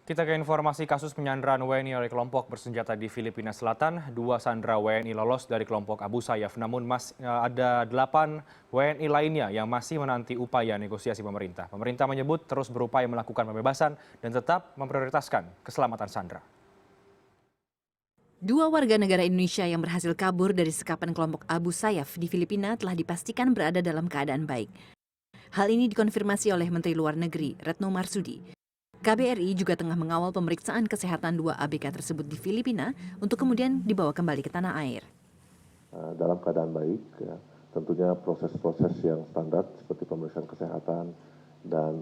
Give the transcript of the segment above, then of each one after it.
Kita ke informasi kasus penyanderaan WNI oleh kelompok bersenjata di Filipina Selatan. 2 sandera WNI lolos dari kelompok Abu Sayyaf, namun ada 8 WNI lainnya yang masih menanti upaya negosiasi pemerintah. Pemerintah menyebut terus berupaya melakukan pembebasan dan tetap memprioritaskan keselamatan sandera. 2 warga negara Indonesia yang berhasil kabur dari sekapan kelompok Abu Sayyaf di Filipina telah dipastikan berada dalam keadaan baik. Hal ini dikonfirmasi oleh Menteri Luar Negeri, Retno Marsudi. KBRI juga tengah mengawal pemeriksaan kesehatan 2 ABK tersebut di Filipina untuk kemudian dibawa kembali ke tanah air. Dalam keadaan baik, ya, tentunya proses-proses yang standar seperti pemeriksaan kesehatan dan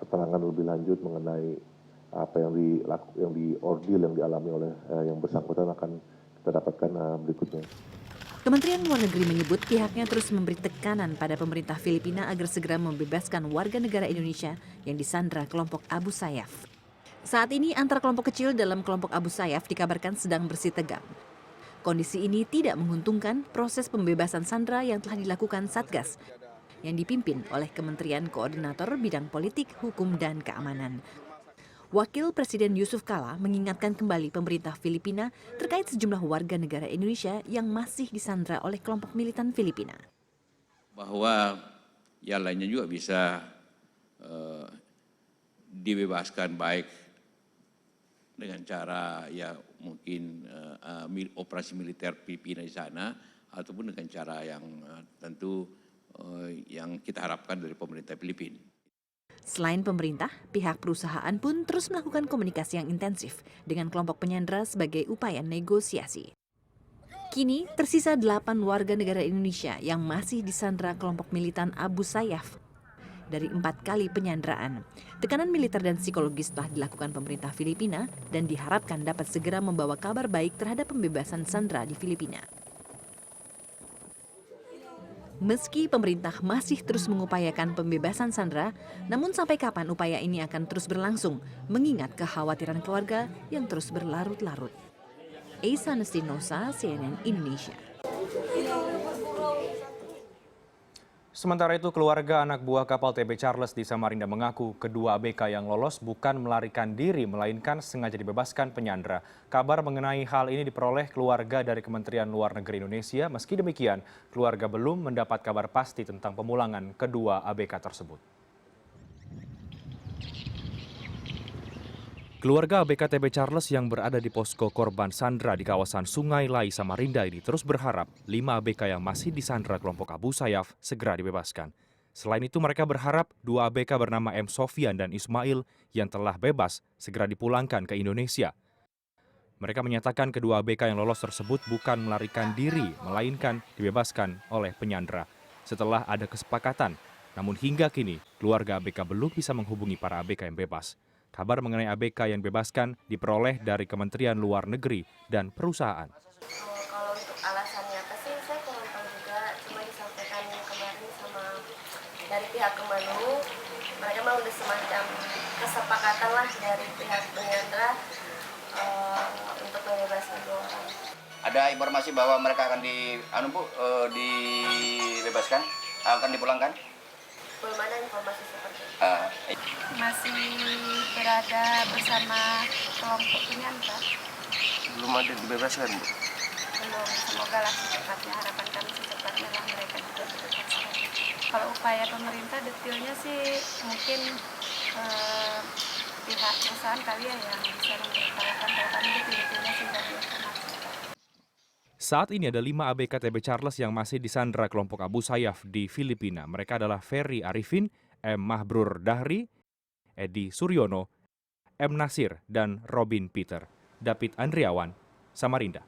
keterangan lebih lanjut mengenai apa yang dialami oleh yang bersangkutan akan kita dapatkan berikutnya. Kementerian Luar Negeri menyebut pihaknya terus memberi tekanan pada pemerintah Filipina agar segera membebaskan warga negara Indonesia yang disandra kelompok Abu Sayyaf. Saat ini antar kelompok kecil dalam kelompok Abu Sayyaf dikabarkan sedang bersih tegang. Kondisi ini tidak menguntungkan proses pembebasan sandera yang telah dilakukan Satgas yang dipimpin oleh Kementerian Koordinator Bidang Politik, Hukum, dan Keamanan. Wakil Presiden Yusuf Kala mengingatkan kembali pemerintah Filipina terkait sejumlah warga negara Indonesia yang masih disandra oleh kelompok militan Filipina. Bahwa yang lainnya juga bisa dibebaskan baik dengan cara ya mungkin operasi militer Filipina di sana ataupun dengan cara yang tentu yang kita harapkan dari pemerintah Filipina. Selain pemerintah, pihak perusahaan pun terus melakukan komunikasi yang intensif dengan kelompok penyandera sebagai upaya negosiasi. Kini tersisa 8 warga negara Indonesia yang masih disandra kelompok militan Abu Sayyaf dari 4 kali penyanderaan. Tekanan militer dan psikologis telah dilakukan pemerintah Filipina dan diharapkan dapat segera membawa kabar baik terhadap pembebasan sandera di Filipina. Meski pemerintah masih terus mengupayakan pembebasan sandera, namun sampai kapan upaya ini akan terus berlangsung, mengingat kekhawatiran keluarga yang terus berlarut-larut. Eisa Nestinosa, CNN Indonesia. Sementara itu, keluarga anak buah kapal TB Charles di Samarinda mengaku kedua ABK yang lolos bukan melarikan diri, melainkan sengaja dibebaskan penyandera. Kabar mengenai hal ini diperoleh keluarga dari Kementerian Luar Negeri Indonesia. Meski demikian, keluarga belum mendapat kabar pasti tentang pemulangan kedua ABK tersebut. Keluarga ABK TB Charles yang berada di posko korban sandera di kawasan Sungai Lai, Samarinda ini terus berharap 5 ABK yang masih disandera kelompok Abu Sayyaf segera dibebaskan. Selain itu mereka berharap 2 ABK bernama M. Sofian dan Ismail yang telah bebas segera dipulangkan ke Indonesia. Mereka menyatakan kedua ABK yang lolos tersebut bukan melarikan diri, melainkan dibebaskan oleh penyandera setelah ada kesepakatan. Namun hingga kini keluarga ABK belum bisa menghubungi para ABK yang bebas. Kabar mengenai ABK yang dibebaskan diperoleh dari Kementerian Luar Negeri dan perusahaan. Kalau untuk alasannya apa sih, saya kurang tahu juga. Cuma disampaikan kemarin sama dari pihak Kemlu, mereka mah udah semacam kesepakatan lah dari pihak penyandera untuk membebaskan 2 orang. Ada informasi bahwa mereka akan dibebaskan, akan dipulangkan? Belum ada informasi seperti itu. Masih berada bersama kelompok penyandera. Belum ada dibebaskan, Bu? Belum, semoga lah secepatnya, harapan kami secepatnya lah mereka juga dibebaskan. Kalau upaya pemerintah detailnya sih mungkin pihak perusahaan kali ya yang bisa memberitahukan, kalau kami detailnya sih dari informasi. Saat ini ada 5 ABK TB Charles yang masih disandera kelompok Abu Sayyaf di Filipina. Mereka adalah Ferry Arifin, M. Mahbrur Dahri, Edi Suryono, M. Nasir, dan Robin Peter. David Andriawan, Samarinda.